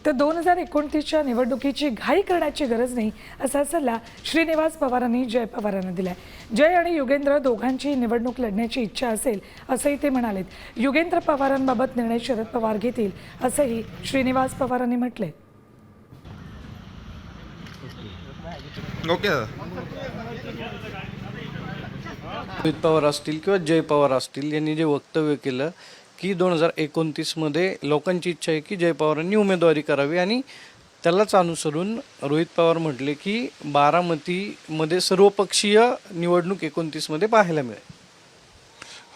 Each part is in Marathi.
तर 2029च्या निवडणुकीची घाई करण्याची गरज नाही असा सल्ला श्रीनिवास पवारांनी जय पवारांना दिलाय। जय आणि युगेंद्र दोघांची निवडणूक लढण्याची इच्छा असेल असंही ते म्हणालेत। युगेंद्र पवारांबाबत निर्णय शरद पवार घेतील असंही श्रीनिवास पवारांनी म्हटले। ओके रोहित पवार असतील किंवा जय पवार असतील यांनी जे वक्तव्य केलं की 2029 मध्ये लोकांची इच्छा आहे की जय पवारांनी उमेदवारी करावी आणि त्यालाच अनुसरून रोहित पवार म्हटले की बारामतीमध्ये सर्वपक्षीय निवडणूक 29 मध्ये पाहायला मिळेल।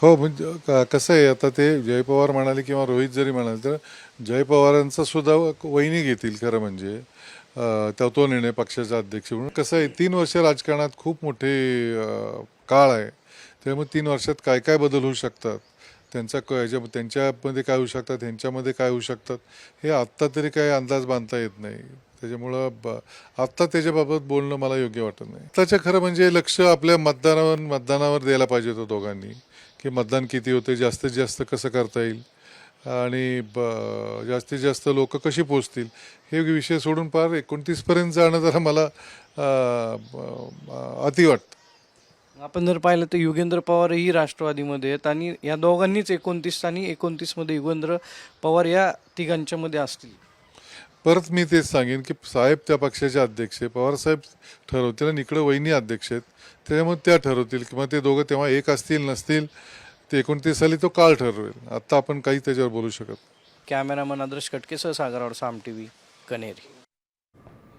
हो, म्हणजे कसं आहे, आता ते जय पवार म्हणाले किंवा रोहित जरी म्हणाले तर जय पवारांचा सुद्धा वहिनी घेतील खरं म्हणजे तो निर्णय पक्षाचा अध्यक्ष म्हणून। कसं आहे, 3 वर्ष राजकारणात खूप मोठे काळ आहे, त्यामुळे 3 वर्षात काय काय बदल होऊ शकतात, त्यांच्यामध्ये काय होऊ शकतात, ह्यांच्यामध्ये काय होऊ शकतात, हे आत्ता तरी काही अंदाज बांधता येत नाही। त्याच्यामुळं आत्ता त्याच्याबाबत बोलणं मला योग्य वाटत नाही। आत्ताचं खरं म्हणजे लक्ष आपल्या मतदानावर द्यायला पाहिजे होतं दोघांनी, की मतदान किती होते, जास्तीत जास्त कसं करता येईल आणि जास्तीत जास्त लोक कशी पोचतील हे विषय सोडून पार 29पर्यंत जाणं जरा मला अति वाटतं। आपण जर पाहिलं तर युगेंद्र पवारही राष्ट्रवादीमध्ये आहेत आणि या दोघांनीच 29 आणि 29 मध्ये युगेंद्र पवार या तिघांच्यामध्ये असतील। परत मी तेच सांगेन की साहेब त्या पक्षाचे अध्यक्ष आहे, पवारसाहेब ठरवतील आणि इकडं वहिनी अध्यक्ष आहेत, त्याच्यामुळे त्या ठरवतील किंवा ते दोघं तेव्हा एक असतील नसतील ते 29 साली तो काळ ठरवेल। आत्ता आपण काही त्याच्यावर बोलू शकत। कॅमेरामन आदर्श कटकेसह सागर साम TV कनेरी।